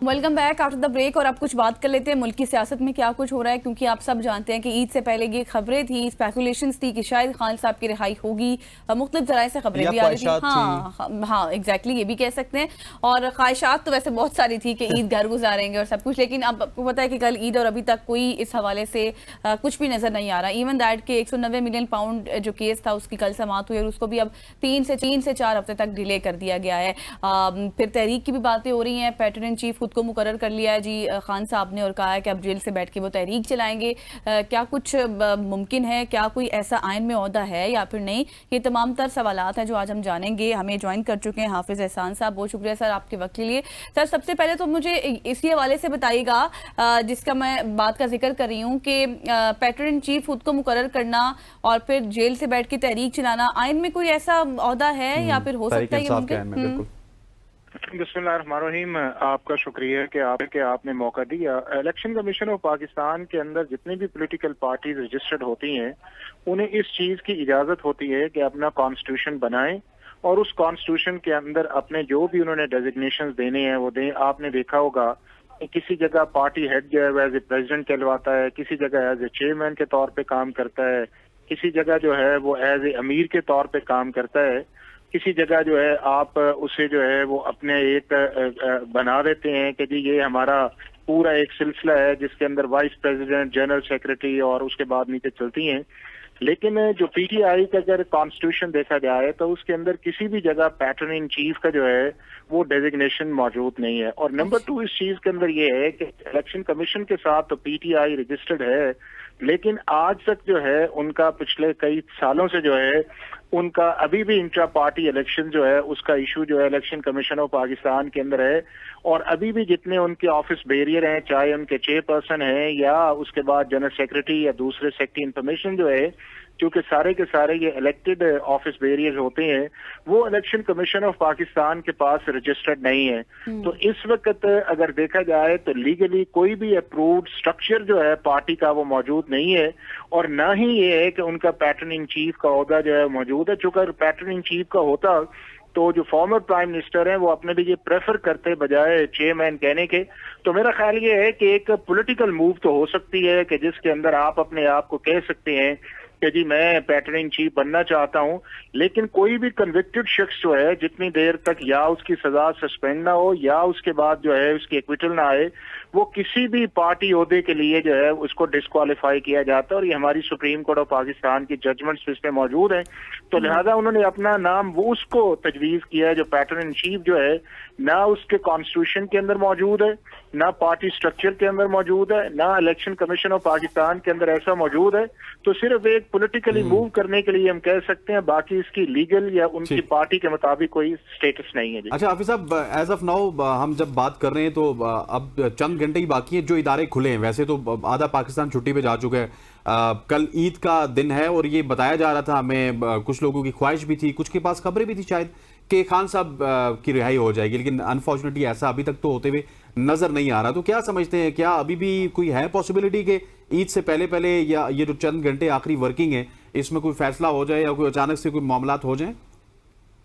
Welcome back after the break. और अब कुछ बात कर लेते हैं मुल्क की सियासत में क्या कुछ हो रहा है, क्योंकि आप सब जानते हैं कि ईद से पहले ये खबरें थी, स्पेकुलेशंस थी कि शायद खान साहब की रिहाई होगी, मुख्तलिफ जराए से खबरें भी आ रही थी। हाँ एग्जैक्टली, ये भी कह सकते हैं। और ख्वाहिशात तो वैसे बहुत सारी थी कि ईद घर गुजारेंगे और सब कुछ, लेकिन अब आपको पता है कि कल ईद और अभी तक कोई इस हवाले से कुछ भी नजर नहीं आ रहा। इवन दैट के 190 मिलियन पाउंड जो केस था उसकी कल समाअत हुई और उसको भी अब 3 से 4 हफ्ते तक डिले कर दिया गया है। फिर तहरीक की भी बातें हो रही हैं, पैटर्न इन चीफ खुद को मुकर्रर कर लिया है जी खान साहब ने और कहा है कि अब जेल से बैठ के वो तहरीक चलाएंगे। क्या कुछ मुमकिन है, क्या कोई ऐसा आइन में ओहदा है या फिर नहीं, ये तमाम तर सवालात हैं जो आज हम जानेंगे। हमें ज्वाइन कर चुके हैं हाफिज एहसान साहब, बहुत शुक्रिया सर आपके वक्त के लिए। सर सबसे पहले तो मुझे इसी हवाले से बताइएगा जिसका मैं बात का जिक्र कर रही हूँ कि पैटर्न इन चीफ खुद को मुकर्रर करना और फिर जेल से बैठ के तहरीक चलाना, आइन में कोई ऐसा ओहदा है या फिर हो सकता है ये मुमकिन? बिस्मिल्लाहिर्रहमानिर्रहीम, आपका शुक्रिया कि आपने मौका दिया। इलेक्शन कमीशन ऑफ पाकिस्तान के अंदर जितनी भी पॉलिटिकल पार्टीज रजिस्टर्ड होती हैं उन्हें इस चीज की इजाजत होती है कि अपना कॉन्स्टिट्यूशन बनाएं और उस कॉन्स्टिट्यूशन के अंदर अपने जो भी उन्होंने डेजिग्नेशंस देने हैं वो दें। आपने देखा होगा कि किसी जगह पार्टी हेड जो है वो एज ए प्रेसिडेंट कहलवाता है, किसी जगह एज ए चेयरमैन के तौर पे काम करता है, किसी जगह जो है वो एज ए अमीर के तौर पे काम करता है, किसी जगह जो है आप उसे जो है वो अपने एक बना देते हैं कि जी ये हमारा पूरा एक सिलसिला है जिसके अंदर वाइस प्रेसिडेंट, जनरल सेक्रेटरी और उसके बाद नीचे चलती हैं। लेकिन जो पीटीआई का अगर कॉन्स्टिट्यूशन देखा जाए तो उसके अंदर किसी भी जगह पैटर्न इन चीफ का जो है वो डेजिग्नेशन मौजूद नहीं है। और नंबर 2 इस चीज के अंदर ये है कि इलेक्शन कमीशन के साथ तो पीटीआई रजिस्टर्ड है, लेकिन आज तक जो है उनका पिछले कई सालों से जो है उनका अभी भी इंट्रा पार्टी इलेक्शन जो है उसका इशू जो है इलेक्शन कमीशन ऑफ पाकिस्तान के अंदर है। और अभी भी जितने उनके ऑफिस बेरियर हैं, चाहे उनके चेयरपर्सन हैं या उसके बाद जनरल सेक्रेटरी या दूसरे सेक्रेटरी इंफॉर्मेशन जो है, क्योंकि सारे के सारे ये इलेक्टेड ऑफिस बेरियर होते हैं, वो इलेक्शन कमीशन ऑफ पाकिस्तान के पास रजिस्टर्ड नहीं है। तो इस वक्त अगर देखा जाए तो लीगली कोई भी अप्रूव्ड स्ट्रक्चर जो है पार्टी का वो मौजूद नहीं है और ना ही ये है कि उनका पैटर्न इन चीफ का ओहदा जो है मौजूद है। चूंकि पैटर्न इन चीफ का होता तो जो फॉर्मर प्राइम मिनिस्टर हैं वो अपने लिए प्रेफर करते बजाय चेयरमैन कहने के। तो मेरा ख्याल ये है कि एक पॉलिटिकल मूव तो हो सकती है कि जिसके अंदर आप अपने आप को कह सकते हैं कि जी मैं पैटर्न इन चीफ बनना चाहता हूं, लेकिन कोई भी कन्विक्टेड शख्स जो है जितनी देर तक या उसकी सजा सस्पेंड ना हो या उसके बाद जो है उसकी एक्विटल ना आए, वो किसी भी पार्टी ओहदे के लिए जो है उसको डिस्क्वालीफाई किया जाता है। और ये हमारी सुप्रीम कोर्ट ऑफ पाकिस्तान की जजमेंट्स इस पे मौजूद हैं। तो लिहाजा उन्होंने अपना नाम वो उसको तजवीज किया है जो पैटर्न इन चीफ जो है ना उसके कॉन्स्टिट्यूशन के अंदर मौजूद है, ना पार्टी स्ट्रक्चर के अंदर मौजूद है, ना इलेक्शन कमीशन ऑफ पाकिस्तान के अंदर ऐसा मौजूद है। तो सिर्फ एक पॉलिटिकली मूव करने के लिए हम कह सकते हैं, बाकी इसकी लीगल या उनकी पार्टी के मुताबिक कोई स्टेटस नहीं है। अच्छा हाफिज साहब, एज ऑफ नाउ हम जब बात कर रहे हैं तो अब चंद घंटे ही बाकी है जो इदारे खुले हैं। वैसे तो आधा पाकिस्तान छुट्टी पे जा चुका है, कल ईद का दिन है और ये बताया जा रहा था हमें, कुछ लोगों की ख्वाहिश भी थी, कुछ के पास खबरें भी थी शायद कि खान साहब की रिहाई हो जाएगी, लेकिन अनफॉर्चुनेटली ऐसा अभी तक तो होते हुए नजर नहीं आ रहा। तो क्या समझते हैं, क्या अभी भी कोई है पॉसिबिलिटी कि ईद से पहले या ये जो चंद घंटे आखिरी वर्किंग है इसमें कोई फैसला हो जाए या कोई अचानक से कोई मामलात हो जाए?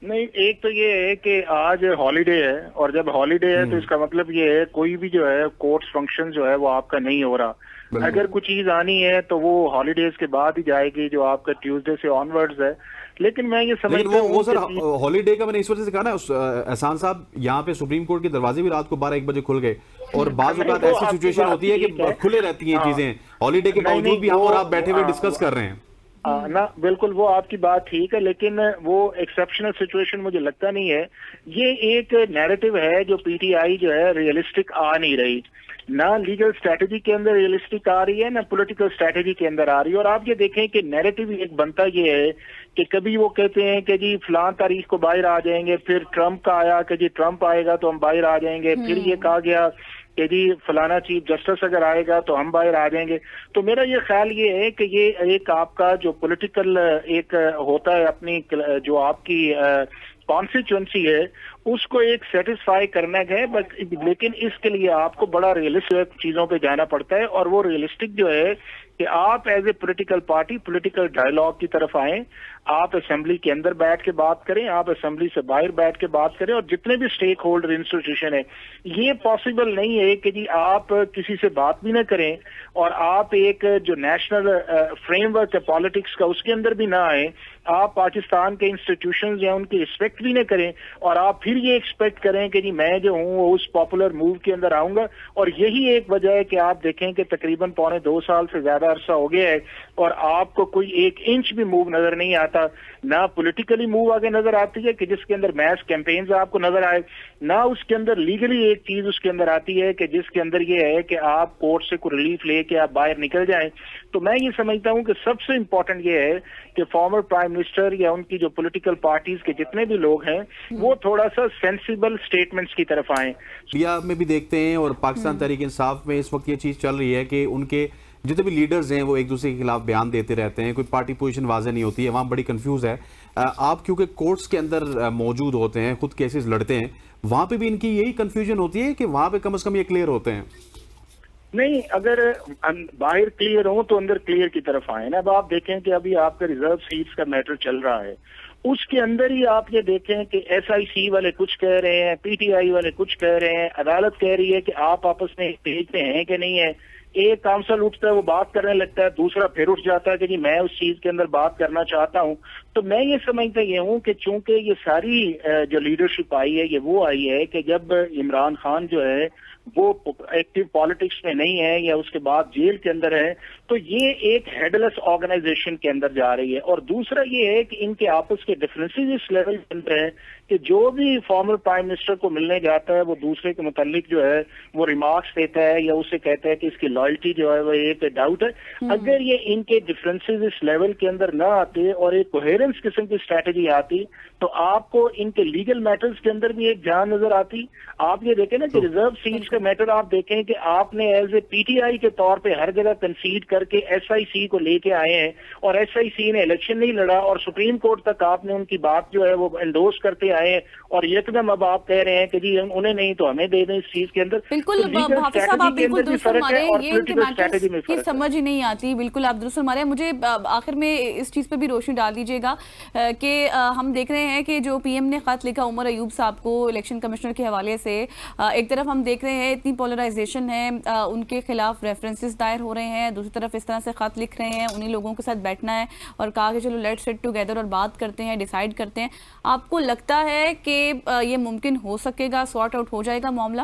नहीं, एक तो ये है कि आज हॉलीडे है और जब हॉलीडे है तो इसका मतलब ये है कोई भी जो है कोर्ट्स फंक्शन जो है वो आपका नहीं हो रहा। अगर कुछ चीज आनी है तो वो हॉलीडेज के बाद ही जाएगी जो आपका ट्यूसडे से ऑनवर्ड्स है। लेकिन मैं ये समझता हूँ वो सर हॉलीडे का मैंने इस वजह से कहा ना एहसान साहब, यहाँ पे सुप्रीम कोर्ट के दरवाजे भी रात को 12-1 बजे खुल गए और बाज़ औक़ात ऐसी सिचुएशन होती है कि खुले रहती हैं चीजें, हॉलीडे के बावजूद भी हम और आप बैठे हुए डिस्कस कर रहे हैं ना। बिल्कुल वो आपकी बात ठीक है, लेकिन वो एक्सेप्शनल सिचुएशन मुझे लगता नहीं है। ये एक नैरेटिव है जो पीटीआई जो है रियलिस्टिक आ नहीं रही, ना लीगल स्ट्रेटजी के अंदर रियलिस्टिक आ रही है, ना पॉलिटिकल स्ट्रेटजी के अंदर आ रही है। और आप ये देखें कि नैरेटिव एक बनता ये है कि कभी वो कहते हैं कि जी फलां तारीख को बाहर आ जाएंगे, फिर ट्रंप का आया कि जी ट्रंप आएगा तो हम बाहर आ जाएंगे, फिर ये कहा गया कि जी फलाना चीफ जस्टिस अगर आएगा तो हम बाहर आ जाएंगे। तो मेरा ये ख्याल ये है कि ये एक आपका जो पॉलिटिकल एक होता है अपनी जो आपकी कॉन्स्टिट्यूंसी है उसको एक सेटिस्फाई करना है, बट लेकिन इसके लिए आपको बड़ा रियलिस्टिक चीजों पे जाना पड़ता है। और वो रियलिस्टिक जो है कि आप as a political party political dialogue की तरफ आएं, آپ اسمبلی کے اندر بیٹھ کے بات کریں, آپ اسمبلی سے باہر بیٹھ کے بات کریں, اور جتنے بھی اسٹیک ہولڈر انسٹیٹیوشن ہے, یہ پاسبل نہیں ہے کہ جی آپ کسی سے بات بھی نہ کریں اور آپ ایک جو نیشنل فریم ورک ہے پالیٹکس کا اس کے اندر بھی نہ آئیں, آپ پاکستان کے انسٹیٹیوشنز یا ان کی رسپیکٹ بھی نہ کریں, اور آپ پھر یہ ایکسپیکٹ کریں کہ جی میں جو ہوں وہ اس پاپولر موو کے اندر آؤں گا. اور یہی ایک وجہ ہے کہ آپ دیکھیں کہ تقریباً 2.25 سال سے زیادہ عرصہ ہو گیا ہے اور آپ کو کوئی 1 انچ بھی موو نظر نہیں آتا, نہ پولیٹیکلی موو آگے نظر آتی ہے کہ جس کے اندر میس کیمپینز آپ کو نظر آئے, نہ اس کے اندر لیگلی ایک چیز اس کے اندر آتی ہے کہ جس کے اندر یہ ہے کہ آپ کورٹ سے کوئی ریلیف لے کے آپ باہر نکل جائیں. تو میں یہ سمجھتا ہوں کہ سب سے امپورٹنٹ یہ ہے کہ فارمر پرائم منسٹر یا ان کی جو پولیٹیکل پارٹیز کے جتنے بھی لوگ ہیں وہ تھوڑا سا سینسیبل سٹیٹمنٹس کی طرف آئیں. انڈیا میں بھی دیکھتے ہیں اور پاکستان تحریک انصاف میں اس وقت یہ چیز چل رہی ہے کہ ان کے جتنے بھی لیڈرز ہیں وہ ایک دوسرے کے خلاف بیان دیتے رہتے ہیں, کوئی پارٹی پوزیشن واضح نہیں ہوتی ہے, وہاں بڑی کنفیوز ہے. آپ کیونکہ کورٹس کے اندر موجود ہوتے ہیں, خود کیسز لڑتے ہیں, وہاں پہ بھی ان کی یہی کنفیوژن ہوتی ہے کہ وہاں پہ کم از کم یہ کلیئر ہوتے ہیں؟ نہیں, اگر باہر کلیئر ہوں تو اندر کلیئر کی طرف آئیں نا. اب آپ دیکھیں کہ ابھی آپ کا ریزرو سیٹس کا میٹر چل رہا ہے, اس کے اندر ہی آپ یہ دیکھیں کہ ایس آئی سی والے کچھ کہہ رہے ہیں, پی ٹی آئی والے کچھ کہہ رہے ہیں, عدالت کہہ رہی ہے کہ آپ آپس میں بھیجتے ہیں کہ نہیں ہے. ایک کاؤنسل اٹھتا ہے وہ بات کرنے لگتا ہے, دوسرا پھر اٹھ جاتا ہے کہ جی میں اس چیز کے اندر بات کرنا چاہتا ہوں. تو میں یہ سمجھتا یہ ہوں کہ چونکہ یہ ساری جو لیڈرشپ آئی ہے یہ وہ آئی ہے کہ جب عمران خان جو ہے وہ ایکٹیو پالیٹکس میں نہیں ہے یا اس کے بعد جیل کے اندر ہے, تو یہ ایک ہیڈ لیس آرگنائزیشن کے اندر جا رہی ہے. اور دوسرا یہ ہے کہ ان کے آپس کے ڈفرینسز اس لیول کے اندر ہیں کہ جو بھی فارمر پرائم منسٹر کو ملنے جاتا ہے وہ دوسرے کے متعلق جو ہے وہ ریمارکس دیتا ہے یا اسے کہتا ہے کہ اس کی لائلٹی جو ہے وہ یہ پہ ڈاؤٹ ہے. اگر یہ ان کے ڈفرینسز اس لیول کے اندر نہ آتے اور ایک کوہیرنس قسم کی اسٹریٹجی آتی تو آپ کو ان کے لیگل میٹرز کے اندر بھی ایک جان نظر آتی. آپ یہ دیکھیں نا کہ ریزرو سیٹس کا میٹر آپ دیکھیں کہ آپ نے as a P T I کے طور پہ ہر جگہ کنسیڈ کر کے ایس آئی سی کو لے کے آئے ہیں, اور ایس آئی سی نے الیکشن نہیں لڑا اور سپریم کورٹ تک آپ نے ان کی بات جو ہے وہ انڈورس کرتے آئے ہیں, اور یکدم اب آپ کہہ رہے ہیں کہ جی انہیں نہیں تو ہمیں دے دیں اس چیز کے اندر. بالکل حافظ صاحب آپ بالکل درست فرما رہے ہیں, یہ ان کے میٹرز کی سمجھ ہی نہیں آتی. بالکل آپ درست فرما رہے ہیں. مجھے آخر میں اس چیز پہ بھی روشنی ڈال دیجیے گا کہ ہم دیکھ رہے ہیں کہ جو پی ایم نے خط لکھا عمر ایوب صاحب کو الیکشن کمشنر کے حوالے سے, ایک طرف ہم دیکھ رہے ہیں اتنی پولرائزیشن ہے, ان کے خلاف ریفرنسز دائر ہو رہے ہیں, دوسری طرف اس طرح سے خط لکھ رہے ہیں, انہی لوگوں کے ساتھ بیٹھنا ہے اور کہا کہ چلو لیٹس سٹ ٹوگیدر اور بات کرتے ہیں, ڈیسائیڈ کرتے ہیں. آپ کو لگتا ہے کہ یہ ممکن ہو سکے گا, سارٹ آؤٹ ہو جائے گا معاملہ؟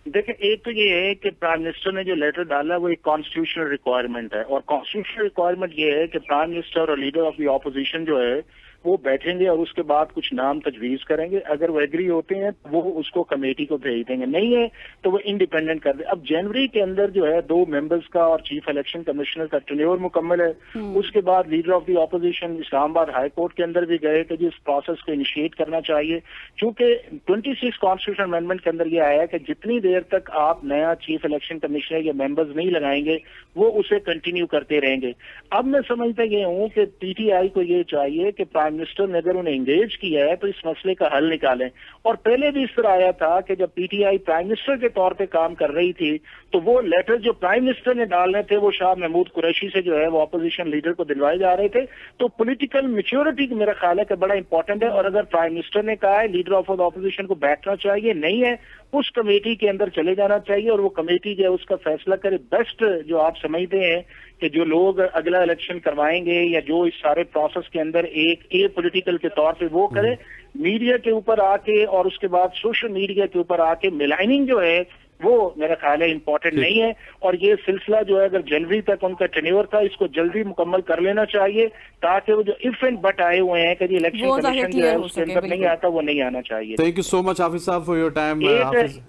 دیکھیں, ایک تو یہ ہے کہ پرائم منسٹر نے جو لیٹر ڈالا وہ ایک کانسٹیٹیوشنل ریکوائرمنٹ ہے, اور کانسٹیٹیوشنل ریکوائرمنٹ یہ ہے کہ پرائم منسٹر اور لیڈر آف دی اپوزیشن جو ہے وہ بیٹھیں گے اور اس کے بعد کچھ نام تجویز کریں گے. اگر وہ ایگری ہوتے ہیں تو وہ اس کو کمیٹی کو بھیج دیں گے, نہیں ہے تو وہ انڈیپینڈنٹ کر دیں. اب جنوری کے اندر جو ہے 2 ممبرز کا اور چیف الیکشن کمشنر کا ٹینیور مکمل ہے. اس کے بعد لیڈر آف دی اپوزیشن اسلام آباد ہائی کورٹ کے اندر بھی گئے کہ جی اس پروسیس کو انیشیٹ کرنا چاہیے, چونکہ 26 کانسٹیٹیوشن امینڈمنٹ کے اندر یہ آیا ہے کہ جتنی دیر تک آپ نیا چیف الیکشن کمشنر یا ممبرز نہیں لگائیں گے وہ اسے کنٹینیو کرتے رہیں گے. اب میں سمجھتا یہ ہوں کہ پی ٹی آئی کو یہ چاہیے کہ پرائم منسٹر نے اگر انہیں انگیج کیا ہے تو اس مسئلے کا حل نکالیں. اور پہلے بھی اس طرح آیا تھا کہ جب P T i prime minister کے طور پہ کام کر رہی تھی تو وہ لیٹر جو پرائم منسٹر نے ڈالنے تھے وہ شاہ محمود قریشی سے جو ہے وہ اپوزیشن لیڈر کو دلوائے جا رہے تھے. تو پولیٹیکل میچورٹی میرا خیال ہے کہ بڑا امپورٹنٹ ہے, اور اگر پرائم منسٹر نے کہا ہے لیڈر آف دا اپوزیشن کو بیٹھنا چاہیے, نہیں ہے اس کمیٹی کے اندر چلے جانا چاہیے اور وہ کمیٹی جو ہے اس کا فیصلہ کرے. بیسٹ جو آپ سمجھتے ہیں کہ جو لوگ اگلا الیکشن کروائیں گے یا جو اس سارے پروسیس کے اندر ایک پولیٹیکل کے طور پہ وہ کرے, میڈیا کے اوپر آ کے اور اس کے بعد سوشل میڈیا کے اوپر آ کے ملائننگ جو ہے وہ میرا خیال ہے امپورٹنٹ نہیں ہے. اور یہ سلسلہ جو ہے اگر جنوری تک ان کا ٹینیور تھا اس کو جلدی مکمل کر لینا چاہیے تاکہ وہ جو اف اینڈ بٹ آئے ہوئے ہیں کہ جی الیکشن کمیشن جو ہے اس کے اندر نہیں آتا وہ نہیں آنا چاہیے. تھینک یو سو مچ حافظ صاحب فار یور ٹائم.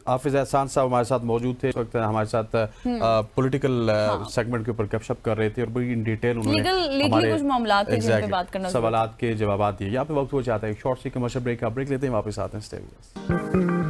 حافظ احسان صاحب ہمارے ساتھ موجود تھے, اس وقت ہمارے ساتھ پولیٹیکل سیگمنٹ کے اوپر گپ شپ کر رہے تھے اور بڑی ان ڈیٹیل انہوں نے ہمارے سوالات کے جوابات دیے. یہاں پہ وقت ہو جاتا ہے ایک شارٹ سی کمرشل بریک کا, بریک لیتے ہیں واپس آتے ہیں.